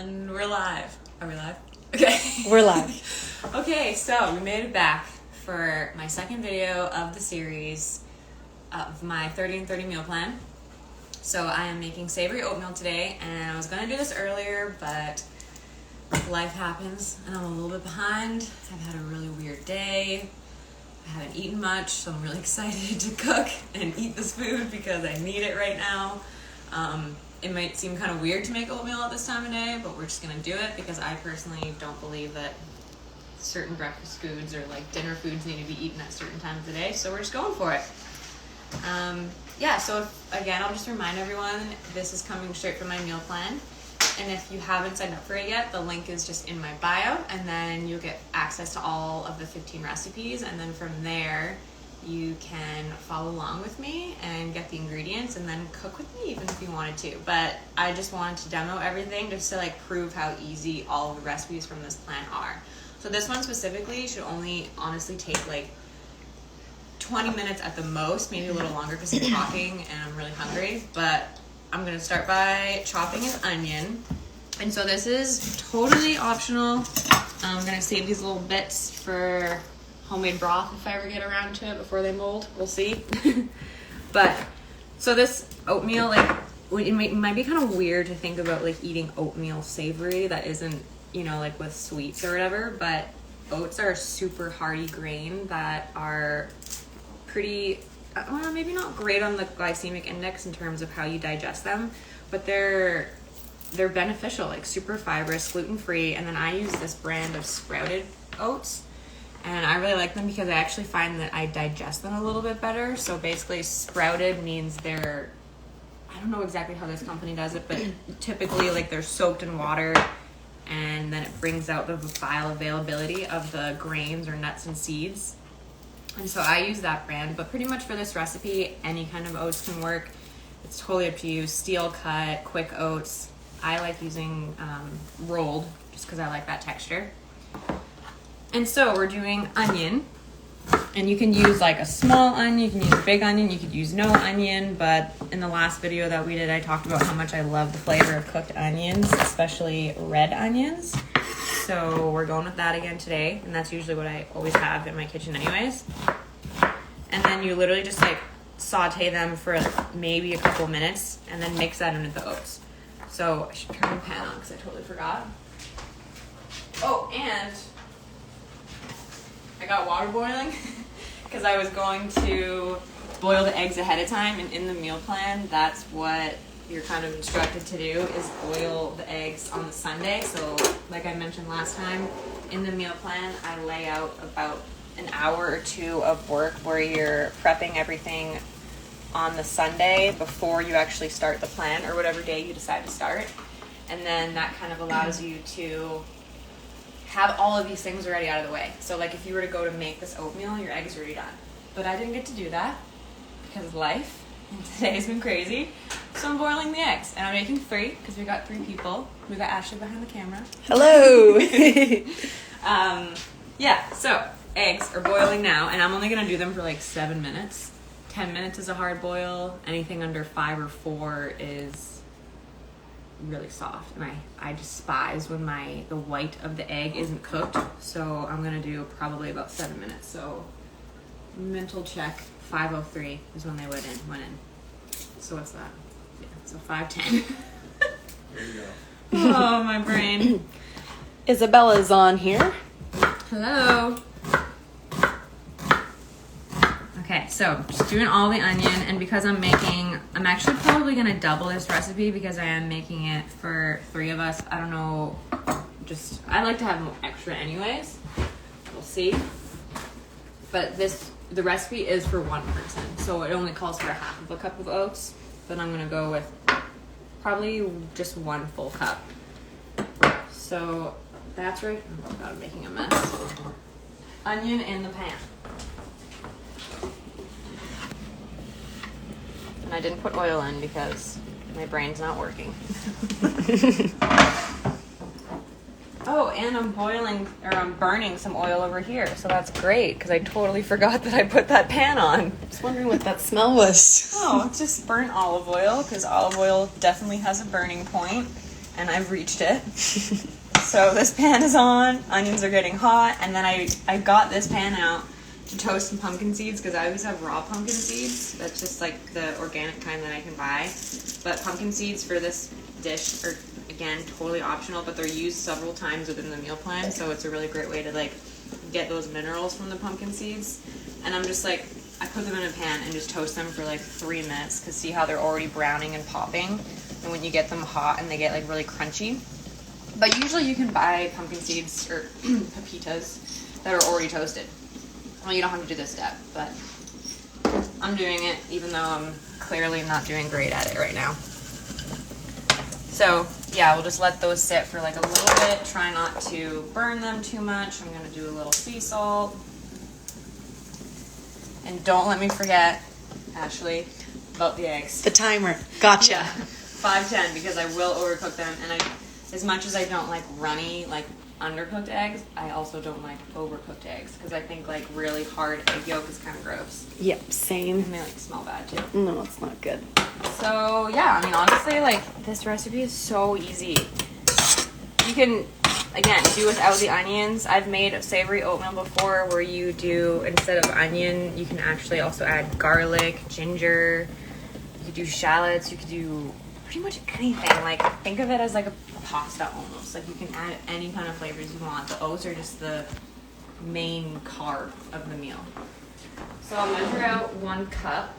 And we're live. Are we live? Okay. We're live. Okay, so we made it back for my second video of the series of my 30 and 30 meal plan. So I am making savory oatmeal today, and I was going to do this earlier, but life happens and I'm a little bit behind. I've had a really weird day. I haven't eaten much, so I'm really excited to cook and eat this food because I need it right now. It might seem kind of weird to make oatmeal at this time of day, but we're just going to do it because I personally don't believe that certain breakfast foods or like dinner foods need to be eaten at certain times of the day, so we're just going for it. So again, I'll just remind everyone, this is coming straight from my meal plan. And if you haven't signed up for it yet, the link is just in my bio, and then you'll get access to all of the 15 recipes, and then from there you can follow along with me and get the ingredients and then cook with me even if you wanted to. But I just wanted to demo everything just to like prove how easy all of the recipes from this plan are. So this one specifically should only honestly take like 20 minutes at the most, maybe a little longer because I'm talking and I'm really hungry. But I'm going to start by chopping an onion. And so this is totally optional. I'm going to save these little bits for homemade broth if I ever get around to it before they mold. We'll see. But so this oatmeal, like, it might be kind of weird to think about like eating oatmeal savory that isn't, you know, like with sweets or whatever, but oats are a super hearty grain that are pretty, well, maybe not great on the glycemic index in terms of how you digest them, but they're beneficial, like super fibrous, gluten-free. And then I use this brand of sprouted oats, and I really like them because I actually find that I digest them a little bit better. So basically sprouted means I don't know exactly how this company does it, but typically like they're soaked in water, and then it brings out the bioavailability of the grains or nuts and seeds. And so I use that brand, but pretty much for this recipe, any kind of oats can work. It's totally up to you. Steel cut, quick oats. I like using rolled just because I like that texture. And so we're doing onion, and you can use like a small onion, you can use a big onion, you could use no onion, but in the last video that we did, I talked about how much I love the flavor of cooked onions, especially red onions. So we're going with that again today, and that's usually what I always have in my kitchen anyways. And then you literally just like saute them for maybe a couple minutes, and then mix that into the oats. So I should turn the pan on because I totally forgot. Oh, and I got water boiling because I was going to boil the eggs ahead of time, and in the meal plan, that's what you're kind of instructed to do, is boil the eggs on the Sunday. So like I mentioned last time, in the meal plan, I lay out about an hour or two of work where you're prepping everything on the Sunday before you actually start the plan, or whatever day you decide to start. And then that kind of allows you to have all of these things already out of the way. So like if you were to go to make this oatmeal, your eggs are already done. But I didn't get to do that because of life, and today's been crazy. So I'm boiling the eggs, and I'm making 3 because we got 3 people. We got Ashley behind the camera. Hello. So eggs are boiling now, and I'm only gonna do them for like 7 minutes. 10 minutes is a hard boil. Anything under 5 or 4 is really soft, and I despise when the white of the egg isn't cooked. So I'm gonna do probably about 7 minutes. So mental check, 5:03 is when they went in. So what's that? Yeah, so 5:10. There you go. Oh, my brain. Isabella's on here. Hello. Okay, so just doing all the onion, and because I'm actually probably gonna double this recipe because I am making it for 3 of us. I don't know, I like to have more extra anyways. We'll see. But the recipe is for 1 person, so it only calls for a half of a cup of oats, but I'm gonna go with probably just 1 full cup. So that's right. Oh God, I'm making a mess. Onion in the pan. And I didn't put oil in because my brain's not working. Oh, and I'm burning some oil over here, so that's great because I totally forgot that I put that pan on. Just wondering what that smell was. Oh, it's just burnt olive oil because olive oil definitely has a burning point. and I've reached it. So this pan is on, onions are getting hot, and then I got this pan out to toast some pumpkin seeds because I always have raw pumpkin seeds. That's just like the organic kind that I can buy. But pumpkin seeds for this dish are, again, totally optional, but they're used several times within the meal plan, so it's a really great way to like get those minerals from the pumpkin seeds. And I'm just like, I put them in a pan and just toast them for like 3 minutes because see how they're already browning and popping, and when you get them hot and they get like really crunchy. But usually you can buy pumpkin seeds or pepitas that are already toasted. Well, you don't have to do this step, but I'm doing it even though I'm clearly not doing great at it right now. So yeah, we'll just let those sit for like a little bit. Try not to burn them too much. I'm gonna do a little sea salt. And don't let me forget, Ashley, about the eggs. The timer. Gotcha. Yeah, 5-10 because I will overcook them. And as much as I don't like runny, like undercooked eggs, I also don't like overcooked eggs because I think like really hard egg yolk is kind of gross. Yep, same. And they like smell bad too. No, it's not good. So yeah, I mean honestly, like this recipe is so easy. You can, again, do without the onions. I've made savory oatmeal before where you do, instead of onion, you can actually also add garlic, ginger, you could do shallots, you could do pretty much anything. Like think of it as like a pasta almost. Like you can add any kind of flavors you want. The oats are just the main carb of the meal. So I'll measure out 1 cup.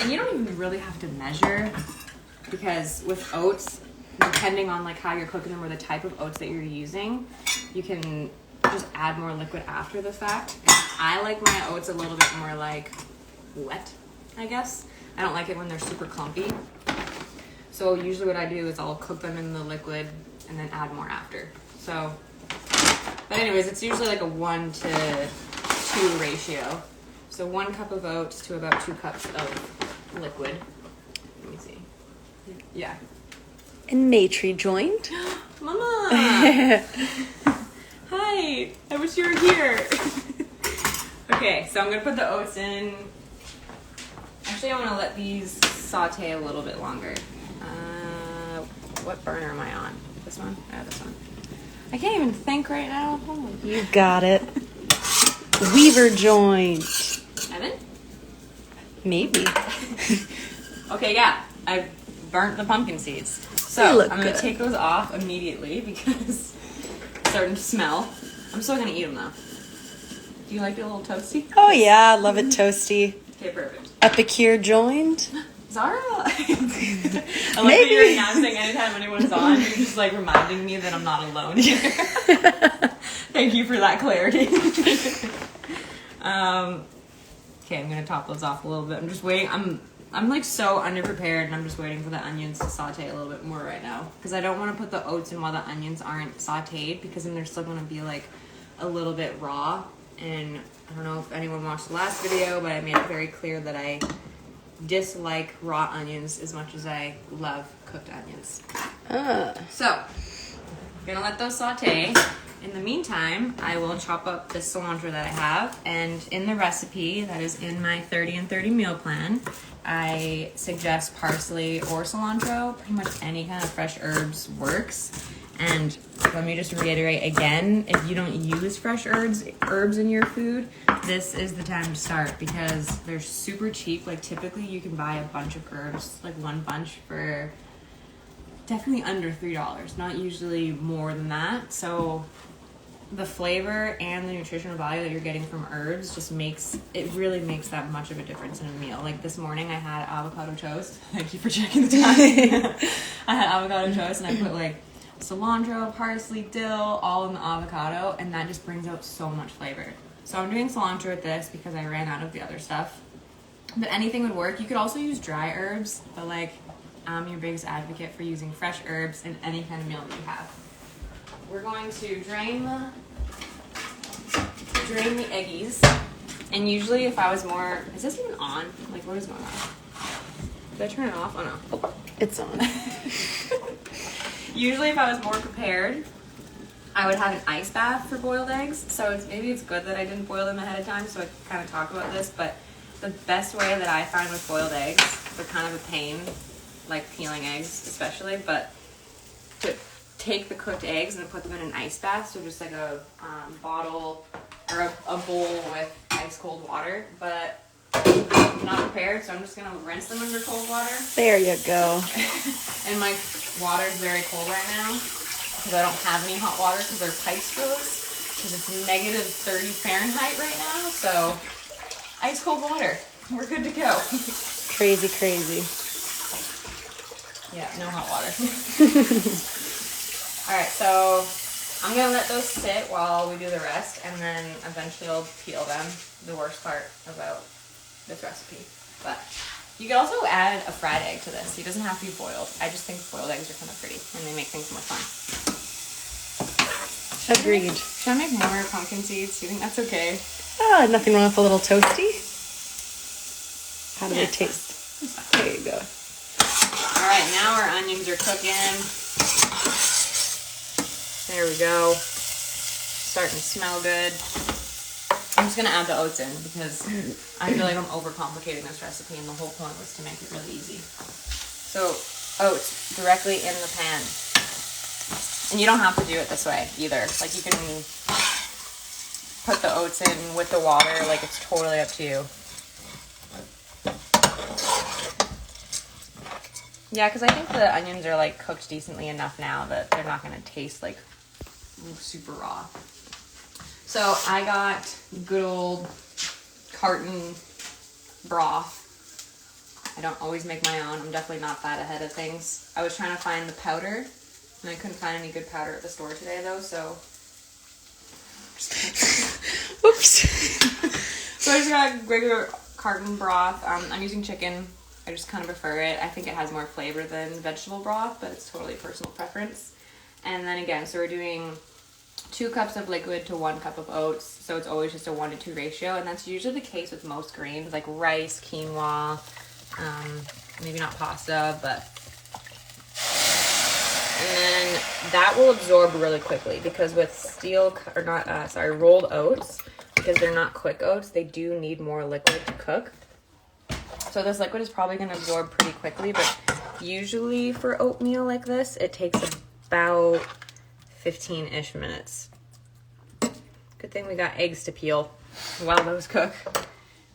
And you don't even really have to measure because with oats, depending on like how you're cooking them or the type of oats that you're using, you can just add more liquid after the fact. And I like my oats a little bit more like wet, I guess. I don't like it when they're super clumpy. So usually what I do is I'll cook them in the liquid and then add more after. So, but anyways, it's usually like a 1-to-2 ratio. So 1 cup of oats to about 2 cups of liquid. Let me see. Yeah. And Matry joined. Mama! Hi! I wish you were here. Okay, so I'm going to put the oats in. Actually, I want to let these saute a little bit longer. What burner am I on? This one? Yeah, this one. I can't even think right now. Holy. You got it. Weaver joined. Evan? Maybe. Okay, yeah. I burnt the pumpkin seeds. So They look I'm going to good. take those off immediately because it's starting to smell. I'm still going to eat them though. Do you like it a little toasty? Oh yeah, love it toasty. Okay, perfect. Epicure joined. Zara? I like that you're announcing anytime anyone's on. You're just like reminding me that I'm not alone here. Thank you for that clarity. Okay, I'm gonna top those off a little bit. I'm just waiting. I'm like so underprepared, and I'm just waiting for the onions to saute a little bit more right now because I don't want to put the oats in while the onions aren't sauteed because then they're still gonna be like a little bit raw. And I don't know if anyone watched the last video, but I made it very clear that I dislike raw onions as much as I love cooked onions. So, I'm gonna let those saute. In the meantime, I will chop up the cilantro that I have, and in the recipe that is in my 30 and 30 meal plan, I suggest parsley or cilantro. Pretty much any kind of fresh herbs works. And let me just reiterate again, if you don't use fresh herbs in your food, this is the time to start because they're super cheap. Like typically you can buy a bunch of herbs, like 1 bunch for definitely under $3, not usually more than that. So the flavor and the nutritional value that you're getting from herbs just really makes that much of a difference in a meal. Like this morning I had avocado toast. Thank you for checking the time. I had avocado toast and I put like cilantro, parsley, dill, all in the avocado, and that just brings out so much flavor. So I'm doing cilantro with this because I ran out of the other stuff. But anything would work. You could also use dry herbs, but like I'm your biggest advocate for using fresh herbs in any kind of meal that you have. We're going to drain the eggies. And usually if I was more, is this even on? Like what is going on? Did I turn it off? Oh no. Oh, it's on. Usually if I was more prepared, I would have an ice bath for boiled eggs. So maybe it's good that I didn't boil them ahead of time so I can kind of talk about this. But the best way that I find with boiled eggs, they're kind of a pain, like peeling eggs especially, but take the cooked eggs and put them in an ice bath. So just like a bottle or a bowl with ice cold water. But I'm not prepared, so I'm just gonna rinse them under cold water. There you go. And my water's very cold right now because I don't have any hot water because their pipes froze. Because it's negative 30 Fahrenheit right now, so ice cold water. We're good to go. Crazy, crazy. Yeah, no hot water. All right, so I'm gonna let those sit while we do the rest, and then eventually I'll peel them. The worst part about this recipe. But you can also add a fried egg to this. It doesn't have to be boiled. I just think boiled eggs are kind of pretty, and they make things more fun. Agreed. Should I make more pumpkin seeds? Do you think that's okay? Oh, nothing wrong with a little toasty. How do they taste? There you go. All right, now our onions are cooking. There we go. Starting to smell good. I'm just gonna add the oats in because I feel like I'm overcomplicating this recipe, and the whole point was to make it really easy. So oats directly in the pan. And you don't have to do it this way either. Like, you can put the oats in with the water. Like, it's totally up to you. Yeah, because I think the onions are, like, cooked decently enough now that they're not going to taste, like, super raw. So I got good old carton broth. I don't always make my own. I'm definitely not that ahead of things. I was trying to find the powder, and I couldn't find any good powder at the store today, though, so... Oops. So I just got regular carton broth. I'm using chicken. I just kind of prefer it. I think it has more flavor than vegetable broth, but it's totally personal preference. And then again, so we're doing 2 cups of liquid to 1 cup of oats, so it's always just a 1-to-2 ratio, and that's usually the case with most grains, like rice, quinoa, maybe not pasta, but... And then that will absorb really quickly because with rolled oats, because they're not quick oats, they do need more liquid to cook. So this liquid is probably going to absorb pretty quickly, but usually for oatmeal like this, it takes about 15-ish minutes. Good thing we got eggs to peel while those cook.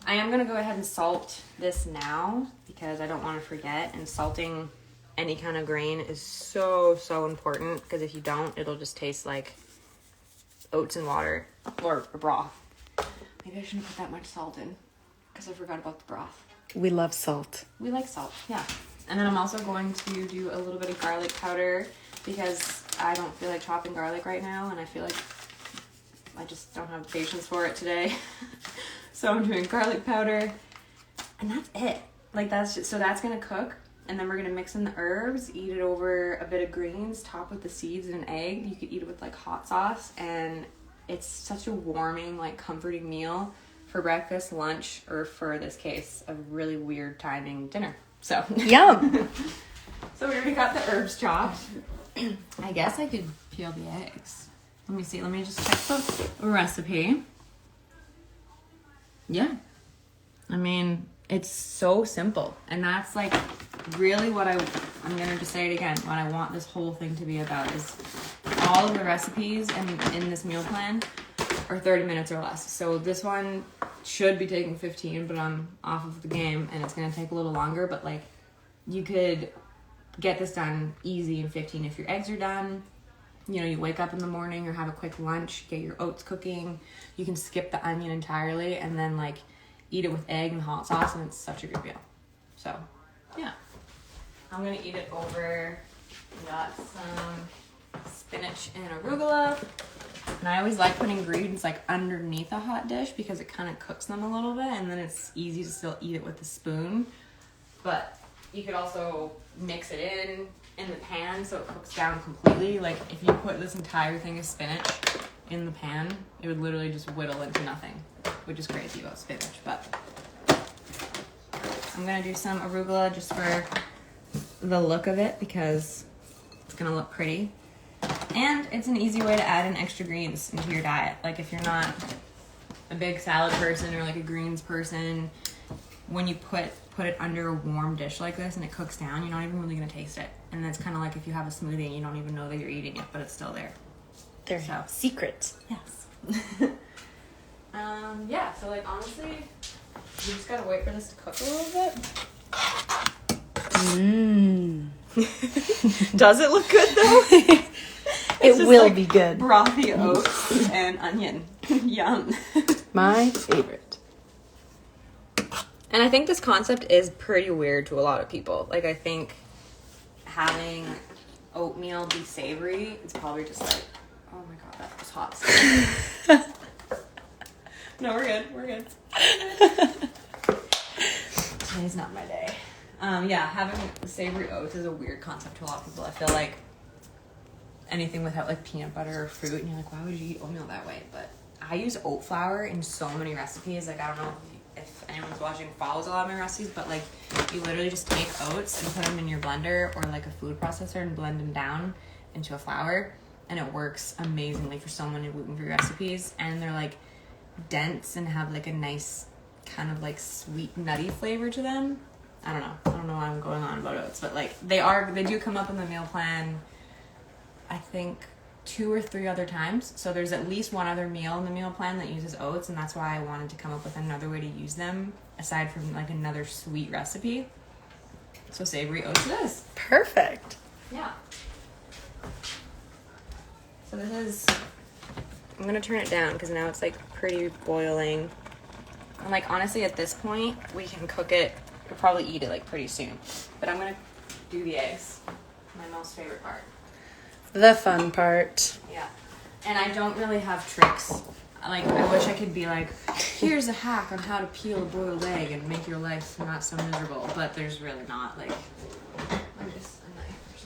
I am going to go ahead and salt this now because I don't want to forget, and salting any kind of grain is so important because if you don't, it'll just taste like oats and water or broth. Maybe I shouldn't put that much salt in because I forgot about the broth. We love salt. We like salt, yeah. And then I'm also going to do a little bit of garlic powder because I don't feel like chopping garlic right now, and I feel like I just don't have patience for it today. So I'm doing garlic powder, and that's it. Like, that's just, so that's gonna cook. And then we're gonna mix in the herbs, eat it over a bit of greens, top with the seeds and an egg. You could eat it with like hot sauce, and it's such a warming, like comforting meal for breakfast, lunch, or for this case, a really weird timing dinner. So Yum. So we already got the herbs chopped. I guess I could peel the eggs. Let me see. Let me just check the recipe. Yeah. I mean, it's so simple, and that's like really what I'm gonna just say it again, what I want this whole thing to be about is all of the recipes in this meal plan are 30 minutes or less. So this one should be taking 15, but I'm off of the game and it's gonna take a little longer, but like you could get this done easy in 15 if your eggs are done. You know, you wake up in the morning or have a quick lunch, get your oats cooking. You can skip the onion entirely and then like eat it with egg and hot sauce, and it's such a good meal. So yeah, I'm gonna eat it over. We got some spinach and arugula, and I always like putting greens like underneath a hot dish because it kind of cooks them a little bit, and then it's easy to still eat it with a spoon. But you could also mix it in the pan so it cooks down completely. Like if you put this entire thing of spinach in the pan, it would literally just whittle into nothing, which is crazy about spinach. But I'm gonna do some arugula just for the look of it because it's gonna look pretty. And it's an easy way to add in extra greens into your diet. Like if you're not a big salad person or like a greens person, when you put put it under a warm dish like this and it cooks down, you're not even really gonna taste it. And it's kind of like if you have a smoothie and you don't even know that you're eating it, but it's still there. They're secrets. Yes. Yeah, so like honestly, you just gotta wait for this to cook a little bit. Does it look good though? It will be good. Brothy oats and onion. Yum. My favorite. And I think this concept is pretty weird to a lot of people. Like I think having oatmeal be savory, it's probably just like, oh my god, that was hot. No, we're good. We're good. Today's not my day. Yeah, having savory oats is a weird concept to a lot of people. I feel like anything without like peanut butter or fruit, and you're like, why would you eat oatmeal that way? But I use oat flour in so many recipes. Like I don't know if anyone's watching follows a lot of my recipes, but like you literally just take oats and put them in your blender or like a food processor and blend them down into a flour, and it works amazingly for so many gluten-free recipes. And they're like dense and have like a nice kind of like sweet nutty flavor to them. I don't know why I'm going on about oats, but like they do come up in the meal plan I think 2 or 3 other times. So there's at least one other meal in the meal plan that uses oats, and that's why I wanted to come up with another way to use them aside from like another sweet recipe. So savory oats it is. Perfect. Yeah. So this is, I'm gonna turn it down because now it's like pretty boiling. And like honestly at this point we can cook it, we'll probably eat it like pretty soon. But I'm gonna do the eggs, my most favorite part. The fun part. Yeah. And I don't really have tricks. Like, I wish I could be like, here's a hack on how to peel a boiled egg and make your life not so miserable. But there's really not. Like, I'm just a knife or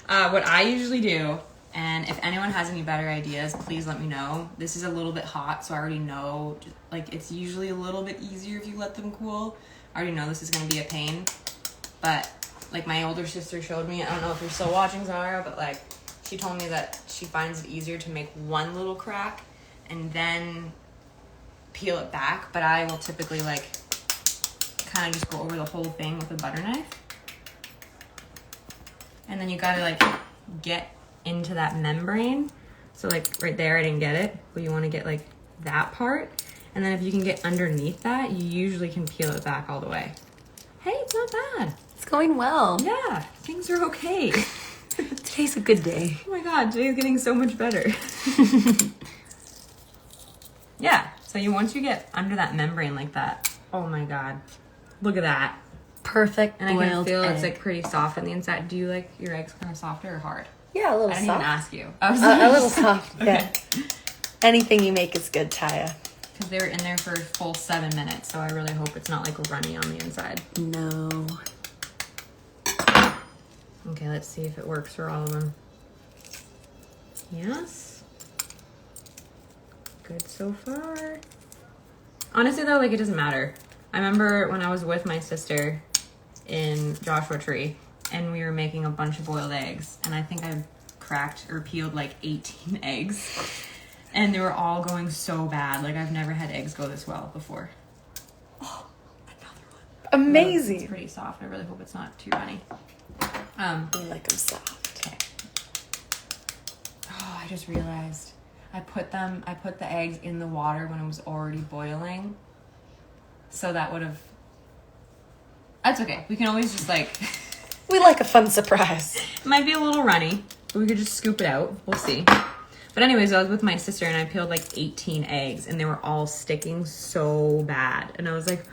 something. What I usually do, and if anyone has any better ideas, please let me know. This is a little bit hot, so I already know, like, it's usually a little bit easier if you let them cool. I already know this is going to be a pain. But, like, my older sister showed me, I don't know if you're still watching, Zara, but, like, she told me that she finds it easier to make one little crack and then peel it back. But I will typically, like, kind of just go over the whole thing with a butter knife. And then you gotta, like, get into that membrane. So, like, right there, I didn't get it. But you want to get, like, that part. And then if you can get underneath that, you usually can peel it back all the way. Hey, it's not bad. It's going well. Yeah, things are okay. Today's a good day. Oh my god, today's getting so much better. Yeah, so once you get under that membrane like that, oh my god, look at that. Perfect and I can feel egg. It's like pretty soft on the inside. Do you like your eggs kind of softer or hard? Yeah, a little soft. I didn't even ask you. I was a little soft, yeah. Okay. Anything you make is good, Taya. Because they were in there for a full 7 minutes, so I really hope it's not like runny on the inside. No. Okay, let's see if it works for all of them. Yes. Good so far. Honestly though, like it doesn't matter. I remember when I was with my sister in Joshua Tree and we were making a bunch of boiled eggs, and I think I cracked or peeled like 18 eggs. And they were all going so bad. Like, I've never had eggs go this well before. Oh, another one. Amazing. It's pretty soft. I really hope it's not too runny. I like them soft. Okay. Oh, I just realized. I put the eggs in the water when it was already boiling. So that would have... That's okay. We can always just, like... We like a fun surprise. It might be a little runny, but we could just scoop it out. We'll see. But anyways, I was with my sister and I peeled like 18 eggs and they were all sticking so bad. And I was like,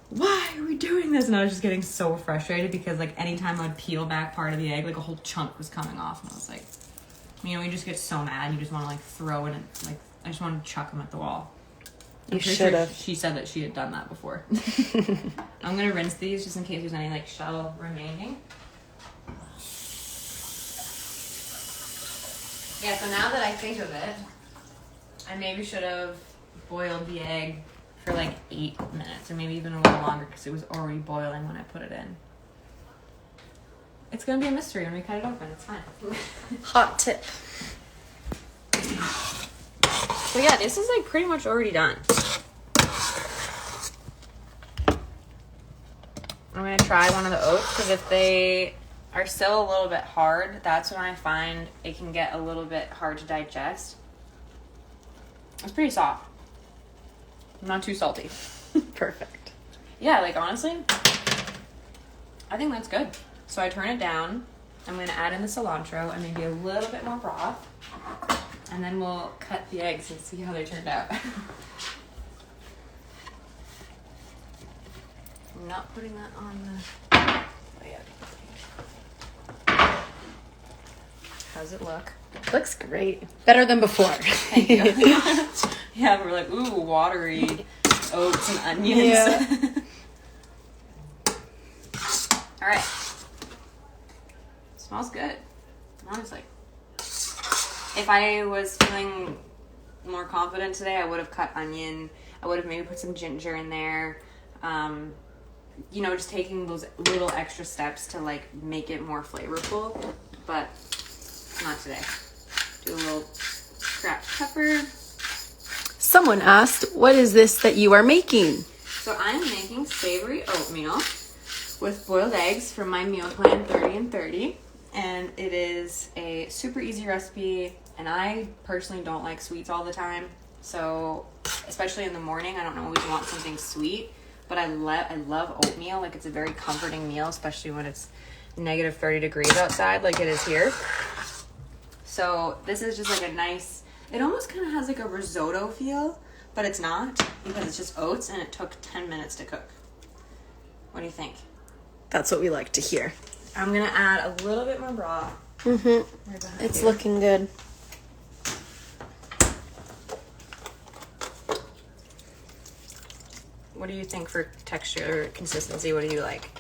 why are we doing this? And I was just getting so frustrated because like anytime I'd peel back part of the egg, like a whole chunk was coming off. And I was like, you know, you just get so mad. You just want to like throw it and like, I just want to chuck them at the wall. You should have. She said that she had done that before. I'm going to rinse these just in case there's any like shell remaining. Yeah, so now that I think of it, I maybe should have boiled the egg for like 8 minutes or maybe even a little longer because it was already boiling when I put it in. It's going to be a mystery when we cut it open. It's fine. Hot tip. So yeah, this is like pretty much already done. I'm gonna try one of the oats because if they are still a little bit hard, that's when I find it can get a little bit hard to digest. It's pretty soft. Not too salty. Perfect. Yeah, like honestly, I think that's good. So I turn it down. I'm gonna add in the cilantro and maybe a little bit more broth. And then we'll cut the eggs and see how they turned out. I'm not putting that on the... Oh, yeah. How's it look? Looks great. Better than before. Thank you. Yeah, we're like, ooh, watery oats and onions. Yeah. All right. Smells good, honestly. If I was feeling more confident today, I would have cut onion. I would have maybe put some ginger in there. You know, just taking those little extra steps to like make it more flavorful, but not today. Do a little cracked pepper. Someone asked, what is this that you are making? So I'm making savory oatmeal with boiled eggs from my meal plan 30 and 30. And it is a super easy recipe. And I personally don't like sweets all the time. So especially in the morning, I don't always want something sweet. But I love oatmeal. Like, it's a very comforting meal, especially when it's negative 30 degrees outside like it is here. So this is just like a nice, it almost kind of has like a risotto feel, but it's not because it's just oats and it took 10 minutes to cook. What do you think? That's what we like to hear. I'm going to add a little bit more broth. Mm-hmm. Right behind It's you. looking good. What do you think for texture or consistency? What do you like?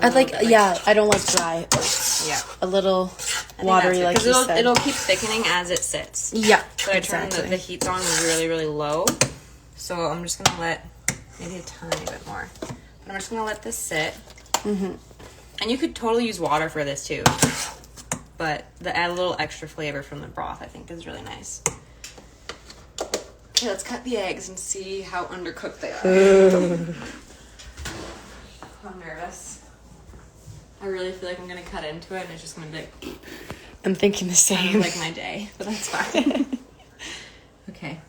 I'd like, yeah, I don't like dry oats. Yeah. A little watery, like you said. It'll keep thickening as it sits. Yeah, But I turn exactly. the heat's on really, really low. So I'm just going to let, maybe a tiny bit more. But I'm just going to let this sit. Mm-hmm. And you could totally use water for this too. But the add a little extra flavor from the broth, I think, is really nice. Okay, let's cut the eggs and see how undercooked they are. I'm nervous. I really feel like I'm going to cut into it and it's just going to be like... I'm thinking the Kind same. of like my day, but that's fine. Okay.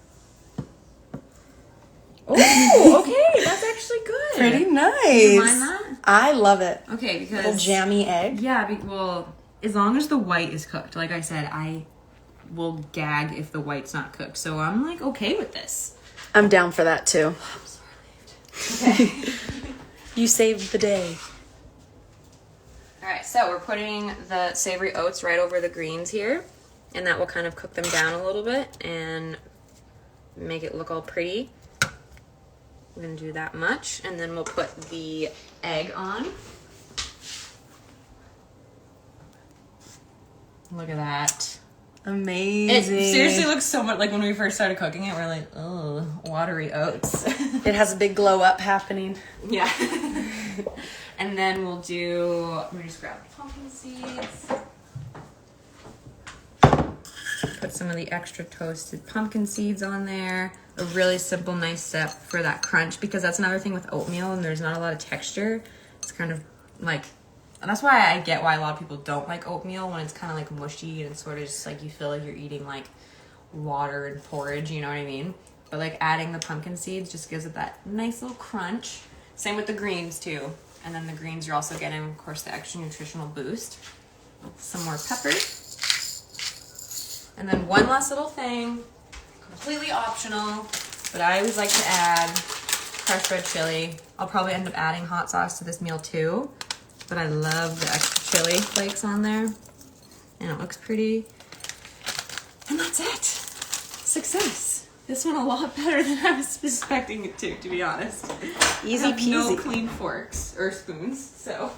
Oh, okay. That's actually good. Pretty nice. You mind that? I love it. Okay, because... Little jammy egg. Yeah, well, as long as the white is cooked. Like I said, I will gag if the white's not cooked. So I'm like okay with this. I'm down for that too. I'm so relieved. Okay. You saved the day. All right, so we're putting the savory oats right over the greens here, and that will kind of cook them down a little bit and make it look all pretty. We're gonna do that much, and then we'll put the egg on. Look at that. Amazing. It seriously looks so much like when we first started cooking it, we're like, oh, watery oats. It has a big glow up happening. Yeah. And then we'll do, let me just grab the pumpkin seeds. Put some of the extra toasted pumpkin seeds on there. A really simple, nice step for that crunch, because that's another thing with oatmeal and there's not a lot of texture. It's kind of like, and that's why I get why a lot of people don't like oatmeal, when it's kind of like mushy and sort of just like you feel like you're eating like water and porridge, you know what I mean? But like adding the pumpkin seeds just gives it that nice little crunch. Same with the greens too. And then the greens, you're also getting, of course, the extra nutritional boost. Some more pepper. And then one last little thing, completely optional, but I always like to add crushed red chili. I'll probably end up adding hot sauce to this meal too, but I love the extra chili flakes on there. And it looks pretty. And that's it. Success. This went a lot better than I was expecting it to be honest. Easy I have peasy. no clean forks or spoons, so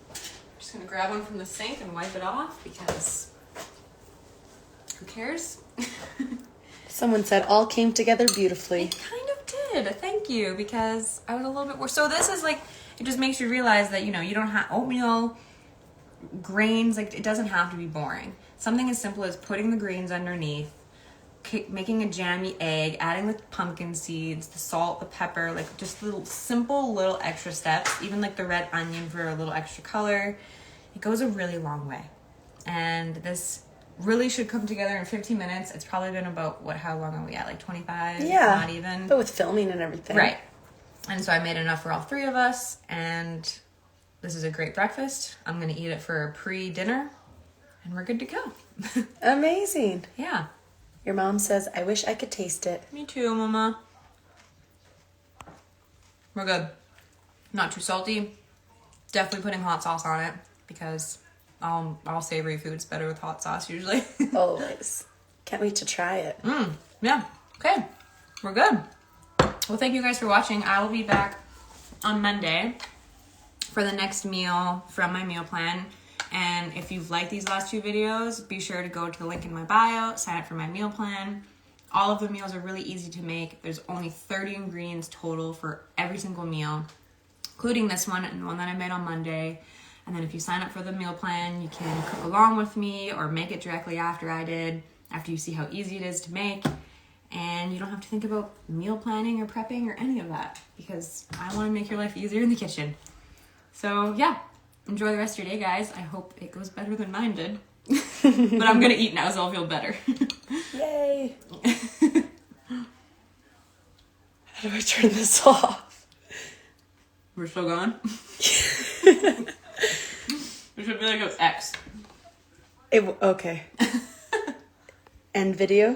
I'm just gonna grab one from the sink and wipe it off because who cares? Someone said all came together beautifully. It kind of did. Thank you, because I was a little bit worse. So this is like, it just makes you realize that, you know, you don't have oatmeal, grains, like it doesn't have to be boring. Something as simple as putting the greens underneath, making a jammy egg, adding the pumpkin seeds, the salt, the pepper, like just little simple little extra steps, even like the red onion for a little extra color. It goes a really long way. And this really should come together in 15 minutes. It's probably been about, how long are we at? Like 25? Yeah. Not even. But with filming and everything. Right. And so I made enough for all three of us. And this is a great breakfast. I'm going to eat it for a pre-dinner. And we're good to go. Amazing. Yeah. Your mom says, I wish I could taste it. Me too, Mama. We're good. Not too salty. Definitely putting hot sauce on it because all savory food's better with hot sauce usually. Always. Can't wait to try it. Yeah. Okay. We're good. Well, thank you guys for watching. I will be back on Monday for the next meal from my meal plan. And if you've liked these last two videos, be sure to go to the link in my bio, sign up for my meal plan. All of the meals are really easy to make. There's only 30 ingredients total for every single meal, including this one and the one that I made on Monday. And then if you sign up for the meal plan, you can cook along with me or make it directly after I did, after you see how easy it is to make. And you don't have to think about meal planning or prepping or any of that because I want to make your life easier in the kitchen. So yeah. Enjoy the rest of your day, guys. I hope it goes better than mine did. But I'm going to eat now, so I'll feel better. Yay. How do I turn this off? We're still going? It should be like an X. Okay. End video?